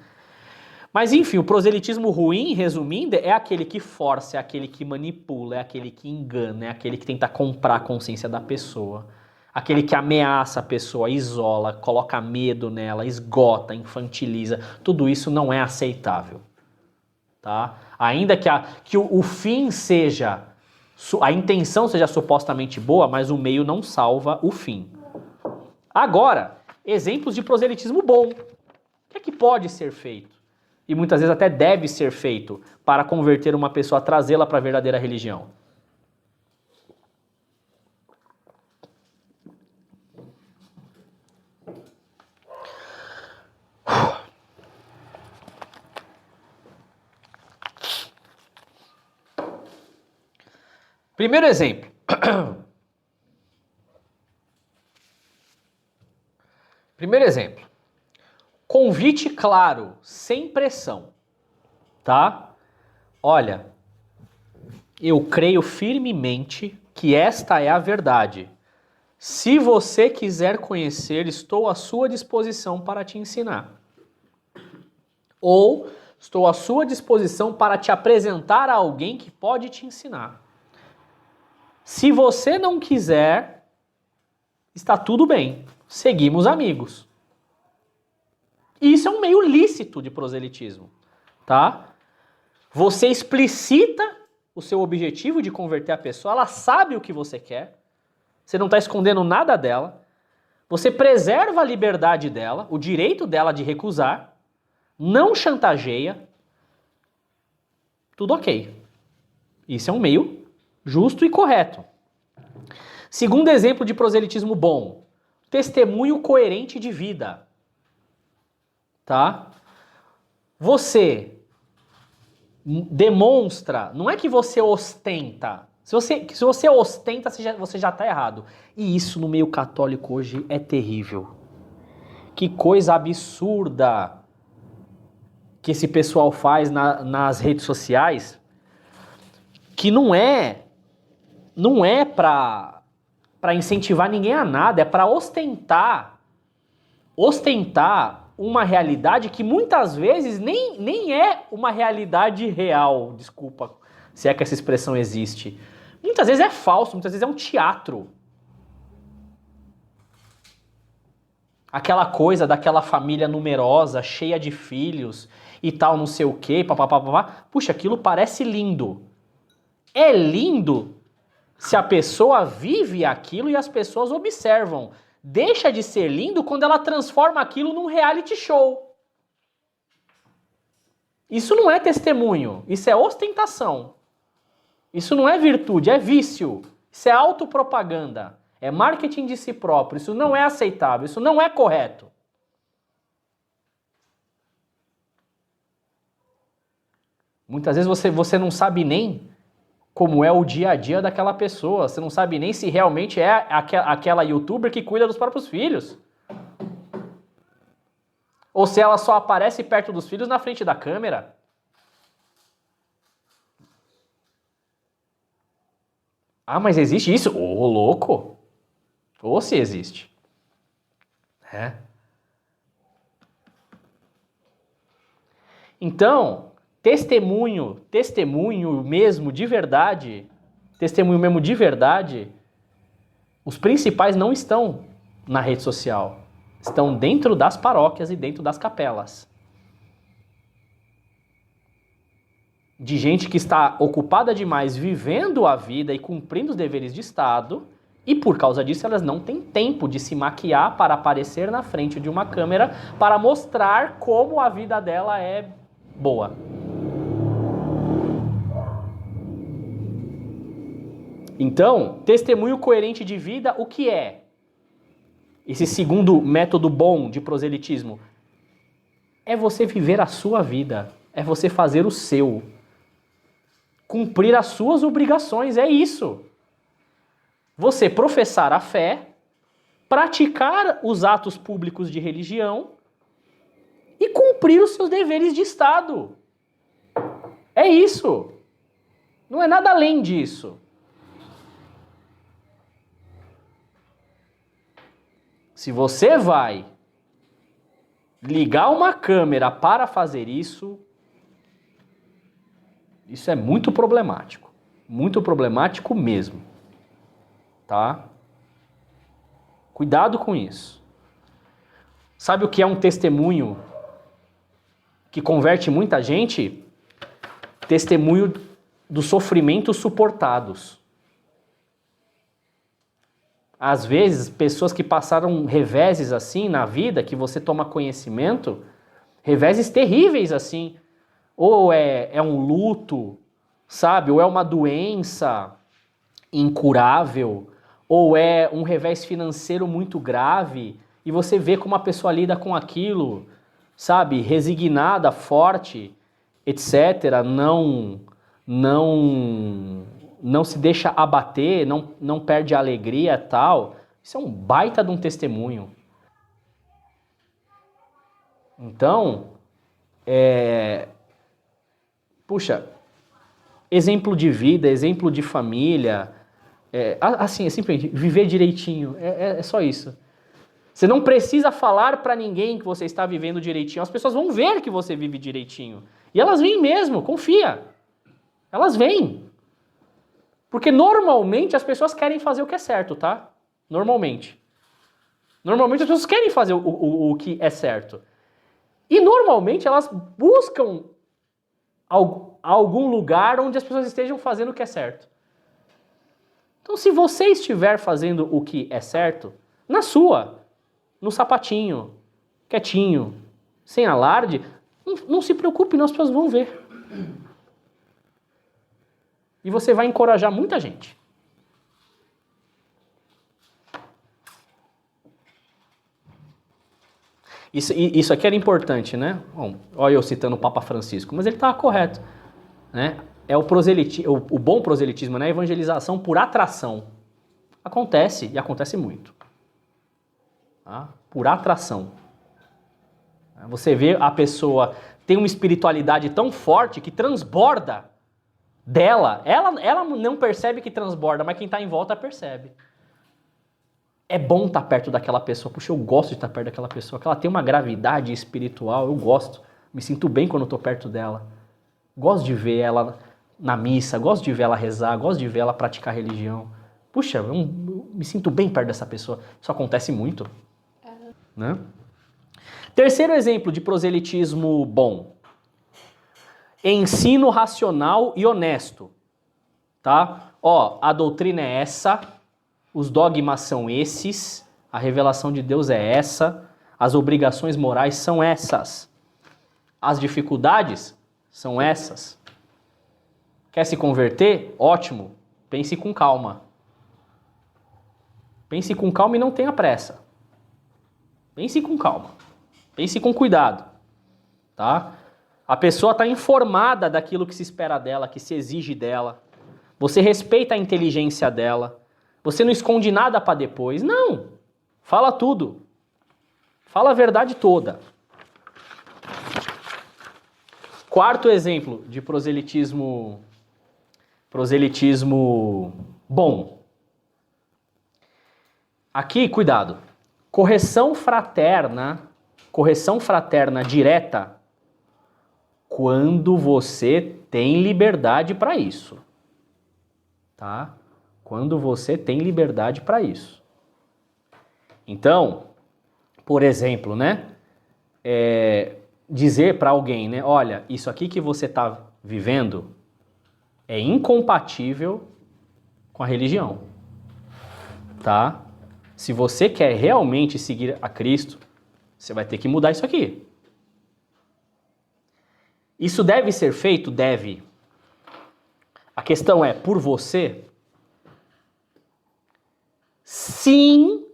Mas enfim, o proselitismo ruim, resumindo, é aquele que força, é aquele que manipula, é aquele que engana, é aquele que tenta comprar a consciência da pessoa, aquele que ameaça a pessoa, isola, coloca medo nela, esgota, infantiliza. Tudo isso não é aceitável. Tá? Ainda que o fim seja, a intenção seja supostamente boa, mas o meio não salva o fim. Agora, exemplos de proselitismo bom. O que é que pode ser feito? E muitas vezes até deve ser feito para converter uma pessoa, trazê-la para a verdadeira religião. Primeiro exemplo. Primeiro exemplo. Convite claro, sem pressão. Tá? Olha, eu creio firmemente que esta é a verdade. Se você quiser conhecer, estou à sua disposição para te ensinar. Ou estou à sua disposição para te apresentar a alguém que pode te ensinar. Se você não quiser, está tudo bem. Seguimos amigos. Isso é um meio lícito de proselitismo, tá? Você explicita o seu objetivo de converter a pessoa, ela sabe o que você quer, você não está escondendo nada dela, você preserva a liberdade dela, o direito dela de recusar, não chantageia, tudo ok. Isso é um meio justo e correto. Segundo exemplo de proselitismo bom, testemunho coerente de vida. Tá? Você demonstra, não é que você ostenta. Se você ostenta, você já está errado. E isso no meio católico hoje é terrível. Que coisa absurda que esse pessoal faz nas redes sociais, que não é para incentivar ninguém a nada, é para ostentar uma realidade que muitas vezes nem é uma realidade real, desculpa, se é que essa expressão existe. Muitas vezes é falso, muitas vezes é um teatro. Aquela coisa daquela família numerosa, cheia de filhos e tal, não sei o quê, papapá. Puxa, aquilo parece lindo. É lindo se a pessoa vive aquilo e as pessoas observam. Deixa de ser lindo quando ela transforma aquilo num reality show. Isso não é testemunho, isso é ostentação. Isso não é virtude, é vício. Isso é autopropaganda. É marketing de si próprio. Isso não é aceitável, isso não é correto. Muitas vezes você não sabe nem como é o dia a dia daquela pessoa. Você não sabe nem se realmente é aquela youtuber que cuida dos próprios filhos. Ou se ela só aparece perto dos filhos na frente da câmera. Ah, mas existe isso? Ô, louco! Ou se existe. É. Então, testemunho mesmo de verdade, os principais não estão na rede social. Estão dentro das paróquias e dentro das capelas. De gente que está ocupada demais vivendo a vida e cumprindo os deveres de Estado, e por causa disso elas não têm tempo de se maquiar para aparecer na frente de uma câmera para mostrar como a vida dela é boa. Então, testemunho coerente de vida, o que é? Esse segundo método bom de proselitismo é você viver a sua vida, é você fazer o seu, cumprir as suas obrigações, é isso. Você professar a fé, praticar os atos públicos de religião e cumprir os seus deveres de Estado. É isso. Não é nada além disso. Se você vai ligar uma câmera para fazer isso, isso é muito problemático. Muito problemático mesmo. Tá? Cuidado com isso. Sabe o que é um testemunho que converte muita gente? Testemunho dos sofrimentos suportados. Às vezes, pessoas que passaram reveses assim na vida, que você toma conhecimento, reveses terríveis assim. Ou é um luto, sabe? Ou é uma doença incurável, ou é um revés financeiro muito grave, e você vê como a pessoa lida com aquilo, sabe? Resignada, forte, etc. Não se deixa abater, não perde a alegria e tal. Isso é um baita de um testemunho. Então, puxa, exemplo de vida, exemplo de família, assim, é simplesmente viver direitinho. É só isso. Você não precisa falar para ninguém que você está vivendo direitinho. As pessoas vão ver que você vive direitinho. E elas vêm mesmo, confia. Elas vêm. Porque normalmente as pessoas querem fazer o que é certo, tá? Normalmente. Normalmente as pessoas querem fazer o que é certo. E normalmente elas buscam algum lugar onde as pessoas estejam fazendo o que é certo. Então, se você estiver fazendo o que é certo, na sua, no sapatinho, quietinho, sem alarde, não se preocupe, não, as pessoas vão ver. E você vai encorajar muita gente. Isso aqui era importante, né? Bom, olha eu citando o Papa Francisco, mas ele estava correto, né? O bom proselitismo, né? A evangelização por atração. Acontece, e acontece muito. Tá? Por atração. Você vê a pessoa tem uma espiritualidade tão forte que transborda dela. Ela não percebe que transborda, mas quem está em volta percebe. É bom estar perto daquela pessoa. Puxa, eu gosto de estar perto daquela pessoa. Que ela tem uma gravidade espiritual, eu gosto. Me sinto bem quando eu estou perto dela. Gosto de ver ela na missa, gosto de ver ela rezar, gosto de ver ela praticar religião. Puxa, eu me sinto bem perto dessa pessoa. Isso acontece muito. Né? Terceiro exemplo de proselitismo bom. Ensino racional e honesto. Tá? Ó, a doutrina é essa, os dogmas são esses, a revelação de Deus é essa, as obrigações morais são essas, as dificuldades são essas. Quer se converter? Ótimo. Pense com calma. Pense com calma e não tenha pressa. Pense com calma. Pense com cuidado. Tá? A pessoa está informada daquilo que se espera dela, que se exige dela. Você respeita a inteligência dela. Você não esconde nada para depois. Não. Fala tudo. Fala a verdade toda. Quarto exemplo de proselitismo bom. Aqui, cuidado. Correção fraterna direta quando você tem liberdade para isso. Tá? Quando você tem liberdade para isso. Então, por exemplo, né? Dizer para alguém, né? Olha, isso aqui que você está vivendo é incompatível com a religião, tá? Se você quer realmente seguir a Cristo, você vai ter que mudar isso aqui. Isso deve ser feito? Deve. A questão é, por você? Sim,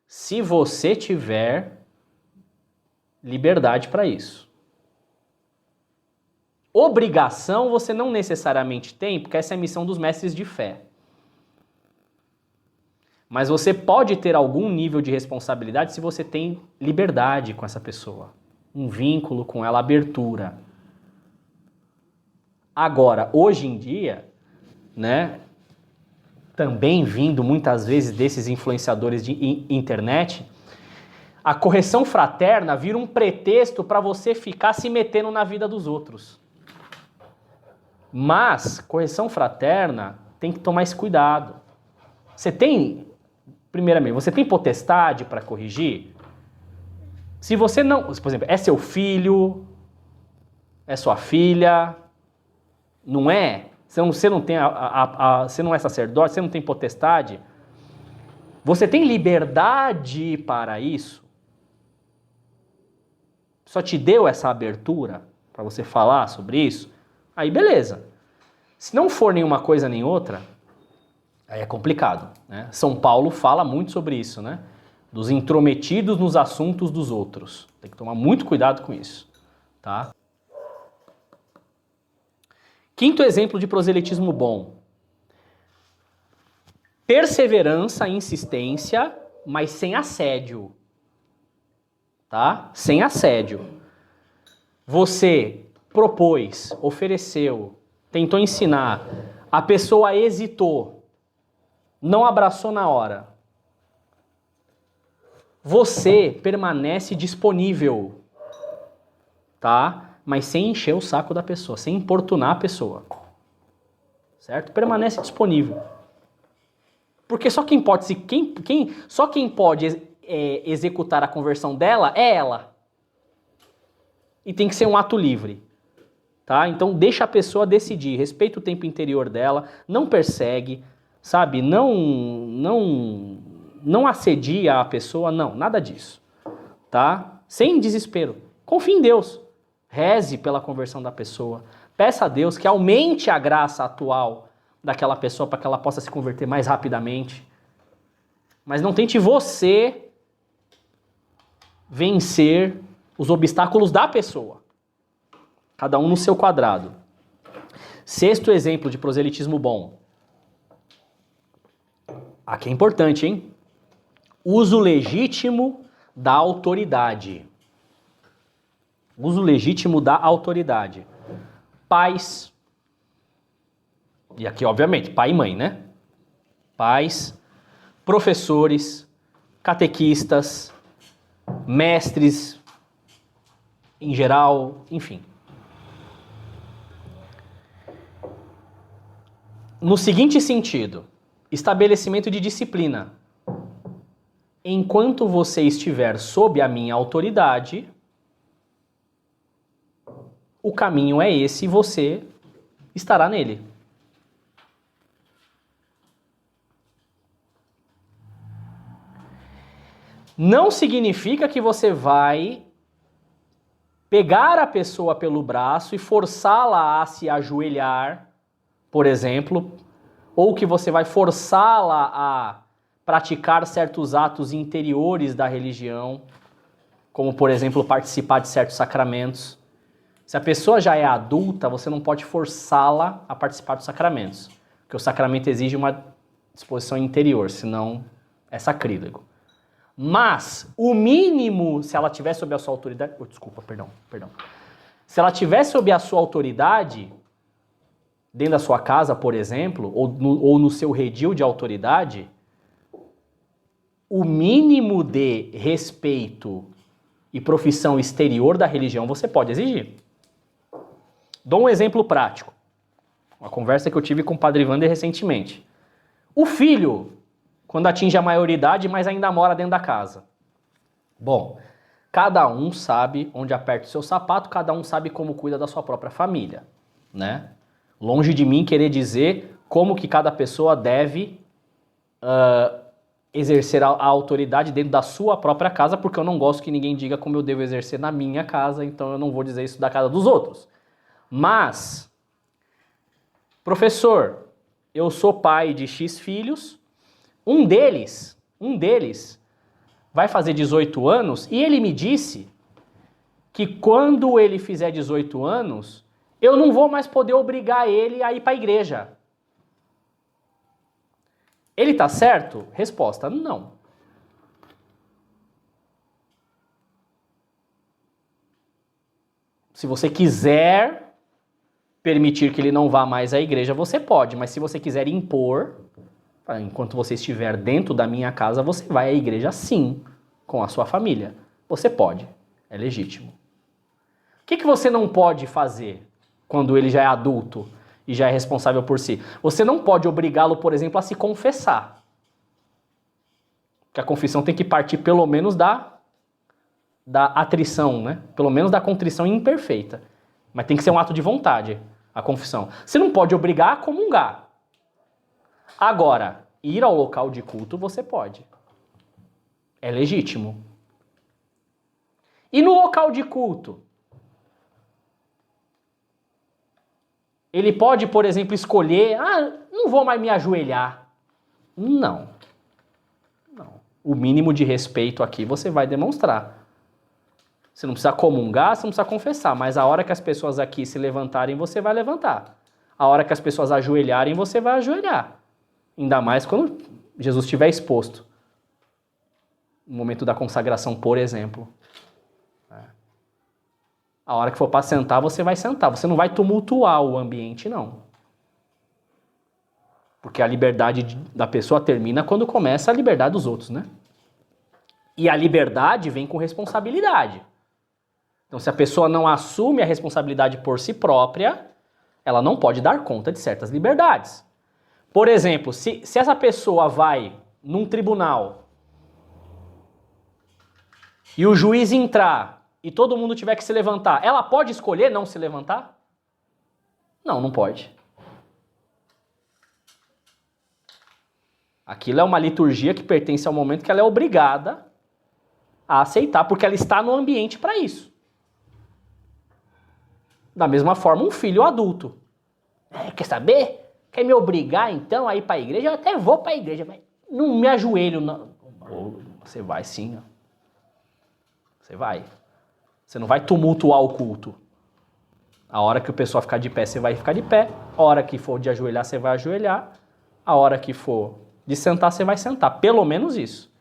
se você tiver liberdade para isso. Obrigação você não necessariamente tem, porque essa é a missão dos mestres de fé. Mas você pode ter algum nível de responsabilidade se você tem liberdade com essa pessoa. Um vínculo com ela, abertura. Agora, hoje em dia, né, também vindo muitas vezes desses influenciadores de internet, a correção fraterna vira um pretexto para você ficar se metendo na vida dos outros. Mas, correção fraterna, tem que tomar esse cuidado. Primeiramente, você tem potestade para corrigir? Se você não, por exemplo, é seu filho, é sua filha, não é? Você não tem você não é sacerdote, você não tem potestade? Você tem liberdade para isso? Só te deu essa abertura para você falar sobre isso? Aí beleza. Se não for nenhuma coisa nem outra, aí é complicado, né? São Paulo fala muito sobre isso, né? Dos intrometidos nos assuntos dos outros. Tem que tomar muito cuidado com isso, tá? Quinto exemplo de proselitismo bom. Perseverança, insistência, mas sem assédio. Tá? Sem assédio. Você propôs, ofereceu, tentou ensinar, a pessoa hesitou, não abraçou na hora, você permanece disponível, tá? Mas sem encher o saco da pessoa, sem importunar a pessoa, certo? Permanece disponível. Porque só quem pode, só quem pode executar a conversão dela é ela. E tem que ser um ato livre, tá? Então deixa a pessoa decidir, respeita o tempo interior dela, não persegue, sabe? Não assedia a pessoa, não, nada disso, tá? Sem desespero. Confie em Deus. Reze pela conversão da pessoa. Peça a Deus que aumente a graça atual daquela pessoa para que ela possa se converter mais rapidamente. Mas não tente você vencer os obstáculos da pessoa. Cada um no seu quadrado. Sexto exemplo de proselitismo bom. Aqui é importante, hein? Uso legítimo da autoridade. Uso legítimo da autoridade. Pais. E aqui, obviamente, pai e mãe, né? Pais, professores, catequistas, mestres, em geral, enfim. No seguinte sentido, estabelecimento de disciplina. Enquanto você estiver sob a minha autoridade, o caminho é esse e você estará nele. Não significa que você vai pegar a pessoa pelo braço e forçá-la a se ajoelhar, por exemplo, ou que você vai forçá-la a praticar certos atos interiores da religião, como, por exemplo, participar de certos sacramentos. Se a pessoa já é adulta, você não pode forçá-la a participar dos sacramentos, porque o sacramento exige uma disposição interior, senão é sacrílego. Mas o mínimo, se ela tiver sob a sua autoridade... perdão. Se ela tiver sob a sua autoridade, dentro da sua casa, por exemplo, ou no seu redil de autoridade, o mínimo de respeito e profissão exterior da religião você pode exigir. Dou um exemplo prático. Uma conversa que eu tive com o Padre Wander recentemente. O filho, quando atinge a maioridade, mas ainda mora dentro da casa. Bom, cada um sabe onde aperta o seu sapato, cada um sabe como cuida da sua própria família, né? Longe de mim querer dizer como que cada pessoa deve exercer a autoridade dentro da sua própria casa, porque eu não gosto que ninguém diga como eu devo exercer na minha casa, então eu não vou dizer isso da casa dos outros. Mas, professor, eu sou pai de X filhos, um deles vai fazer 18 anos e ele me disse que quando ele fizer 18 anos, eu não vou mais poder obrigar ele a ir para a igreja. Ele está certo? Resposta, não. Se você quiser permitir que ele não vá mais à igreja, você pode. Mas se você quiser impor, enquanto você estiver dentro da minha casa, você vai à igreja sim, com a sua família. Você pode. É legítimo. O que você não pode fazer quando ele já é adulto e já é responsável por si? Você não pode obrigá-lo, por exemplo, a se confessar. Porque a confissão tem que partir pelo menos da atrição, né? Pelo menos da contrição imperfeita. Mas tem que ser um ato de vontade, a confissão. Você não pode obrigar a comungar. Agora, ir ao local de culto você pode. É legítimo. E no local de culto? Ele pode, por exemplo, escolher, não vou mais me ajoelhar. Não. O mínimo de respeito aqui você vai demonstrar. Você não precisa comungar, você não precisa confessar, mas a hora que as pessoas aqui se levantarem, você vai levantar. A hora que as pessoas ajoelharem, você vai ajoelhar. Ainda mais quando Jesus estiver exposto. No momento da consagração, por exemplo. A hora que for para sentar, você vai sentar. Você não vai tumultuar o ambiente, não. Porque a liberdade da pessoa termina quando começa a liberdade dos outros, né? E a liberdade vem com responsabilidade. Então, se a pessoa não assume a responsabilidade por si própria, ela não pode dar conta de certas liberdades. Por exemplo, se essa pessoa vai num tribunal e o juiz entrar e todo mundo tiver que se levantar, ela pode escolher não se levantar? Não, não pode. Aquilo é uma liturgia que pertence ao momento que ela é obrigada a aceitar, porque ela está no ambiente para isso. Da mesma forma, um filho adulto. Quer saber? Quer me obrigar, então, a ir para a igreja? Eu até vou para a igreja, mas não me ajoelho, não. Você vai sim. Você vai. Você não vai tumultuar o culto. A hora que o pessoal ficar de pé, você vai ficar de pé. A hora que for de ajoelhar, você vai ajoelhar. A hora que for de sentar, você vai sentar. Pelo menos isso.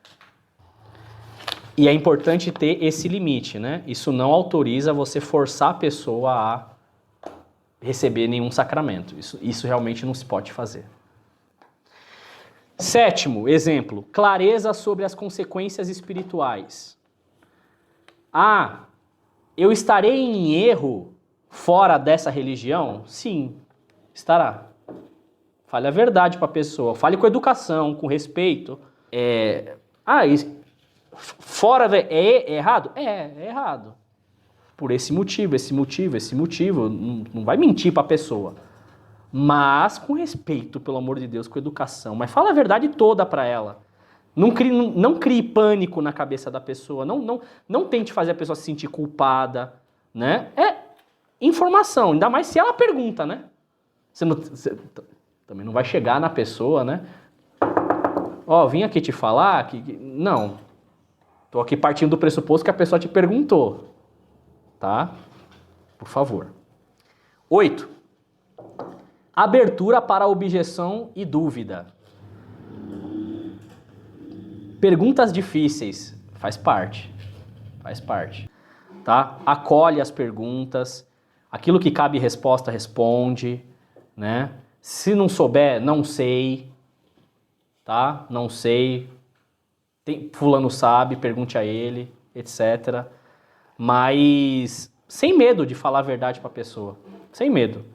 E é importante ter esse limite, né? Isso não autoriza você forçar a pessoa a receber nenhum sacramento. Isso realmente não se pode fazer. Sétimo exemplo, clareza sobre as consequências espirituais. Eu estarei em erro fora dessa religião? Sim, estará. Fale a verdade para a pessoa, fale com educação, com respeito. Fora é errado? É errado. Por esse motivo. Não vai mentir para a pessoa. Mas com respeito, pelo amor de Deus, com educação. Mas fala a verdade toda para ela. Não crie pânico na cabeça da pessoa. Não tente fazer a pessoa se sentir culpada. Né? É informação, ainda mais se ela pergunta, né? Você também não vai chegar na pessoa, né? Vim aqui te falar que... Não. Tô aqui partindo do pressuposto que a pessoa te perguntou. Tá? Por favor. 8. Abertura para objeção e dúvida. Perguntas difíceis. Faz parte. Tá? Acolhe as perguntas. Aquilo que cabe resposta, responde. Né? Se não souber, não sei. Tá? Não sei. Fulano sabe, pergunte a ele, etc. Mas sem medo de falar a verdade para a pessoa. Sem medo.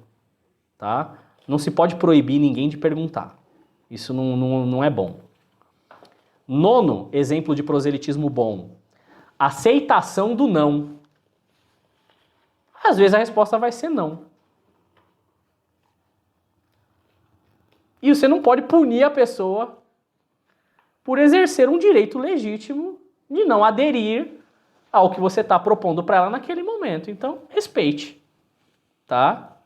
Tá? Não se pode proibir ninguém de perguntar. Isso não é bom. 9, exemplo de proselitismo bom. Aceitação do não. Às vezes a resposta vai ser não. E você não pode punir a pessoa por exercer um direito legítimo de não aderir ao que você está propondo para ela naquele momento. Então, respeite. Tá?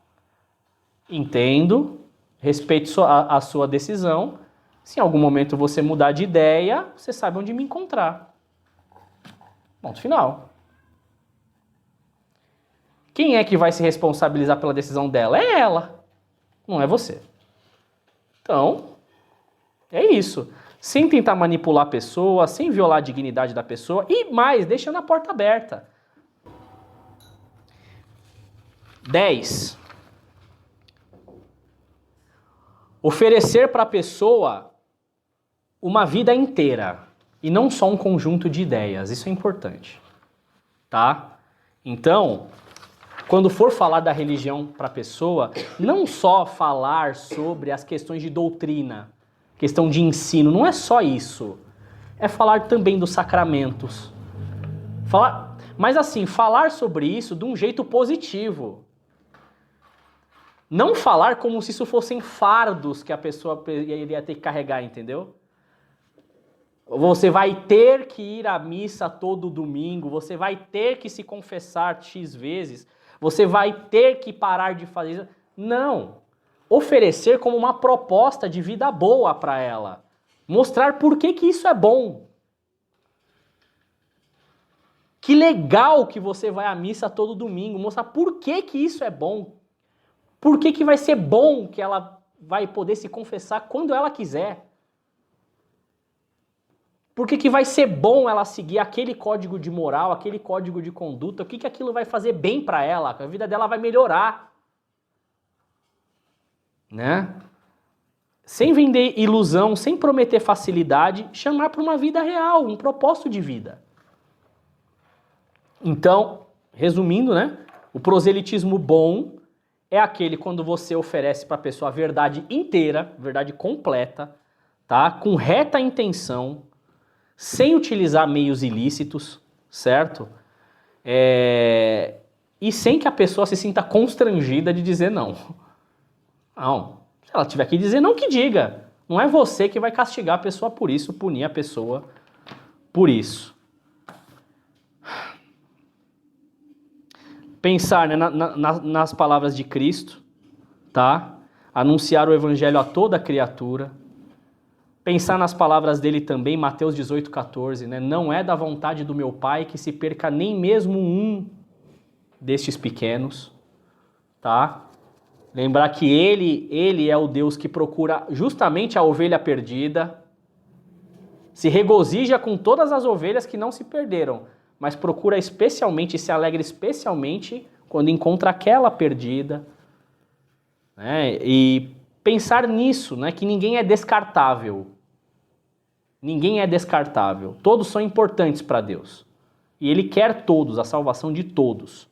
Entendo, respeite a sua decisão. Se em algum momento você mudar de ideia, você sabe onde me encontrar. Ponto final. Quem é que vai se responsabilizar pela decisão dela? É ela, não é você. Então, é isso. Sem tentar manipular a pessoa, sem violar a dignidade da pessoa e mais, deixando a porta aberta. 10. Oferecer para a pessoa uma vida inteira e não só um conjunto de ideias. Isso é importante. Tá? Então, quando for falar da religião para a pessoa, não só falar sobre as questões de doutrina, questão de ensino, não é só isso. É falar também dos sacramentos. Mas assim, falar sobre isso de um jeito positivo. Não falar como se isso fossem fardos que a pessoa iria ter que carregar, entendeu? Você vai ter que ir à missa todo domingo, você vai ter que se confessar X vezes, você vai ter que parar de fazer isso. Não. Oferecer como uma proposta de vida boa para ela. Mostrar por que isso é bom. Que legal que você vai à missa todo domingo. Mostrar por que isso é bom. Por que vai ser bom que ela vai poder se confessar quando ela quiser. Por que vai ser bom ela seguir aquele código de moral, aquele código de conduta? O que aquilo vai fazer bem para ela? A vida dela vai melhorar. Né? sem vender ilusão, sem prometer facilidade, chamar para uma vida real, um propósito de vida. Então, resumindo, né? O proselitismo bom é aquele quando você oferece para a pessoa a verdade inteira, verdade completa, tá? Com reta intenção, sem utilizar meios ilícitos, certo? E sem que a pessoa se sinta constrangida de dizer não. Não. Se ela tiver que dizer não, que diga. Não é você que vai castigar a pessoa por isso, punir a pessoa por isso. Pensar, né, nas palavras de Cristo, tá? Anunciar o evangelho a toda criatura. Pensar nas palavras dele também, Mateus 18,14, né? Não é da vontade do meu Pai que se perca nem mesmo um destes pequenos, tá? Lembrar que ele é o Deus que procura justamente a ovelha perdida, se regozija com todas as ovelhas que não se perderam, mas procura especialmente, se alegra especialmente quando encontra aquela perdida, né? E pensar nisso, né? Que ninguém é descartável. Ninguém é descartável. Todos são importantes para Deus. E Ele quer todos, a salvação de todos.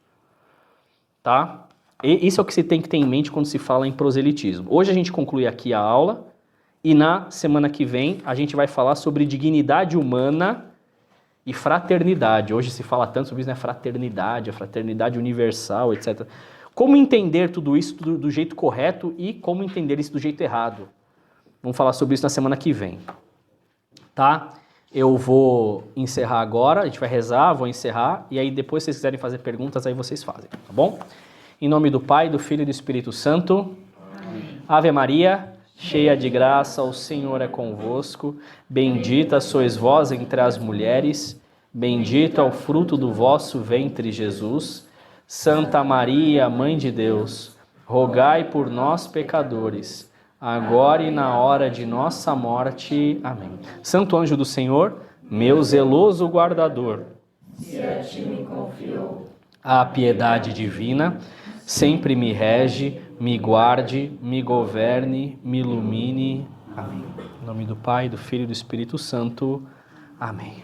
Tá? E isso é o que se tem que ter em mente quando se fala em proselitismo. Hoje a gente conclui aqui a aula e na semana que vem a gente vai falar sobre dignidade humana e fraternidade. Hoje se fala tanto sobre isso, né? Fraternidade, a fraternidade universal, etc. Como entender tudo isso do jeito correto e como entender isso do jeito errado. Vamos falar sobre isso na semana que vem. Tá? Eu vou encerrar agora, a gente vai rezar, vou encerrar, e aí depois se vocês quiserem fazer perguntas, aí vocês fazem, tá bom? Em nome do Pai, do Filho e do Espírito Santo. Amém. Ave Maria, cheia de graça, o Senhor é convosco, bendita sois vós entre as mulheres, bendito é o fruto do vosso ventre, Jesus. Santa Maria, Mãe de Deus, rogai por nós, pecadores, agora e na hora de nossa morte. Amém. Santo anjo do Senhor, meu zeloso guardador, se a ti me confiou a piedade divina, sempre me rege, me guarde, me governe, me ilumine. Amém. Em nome do Pai, do Filho e do Espírito Santo. Amém.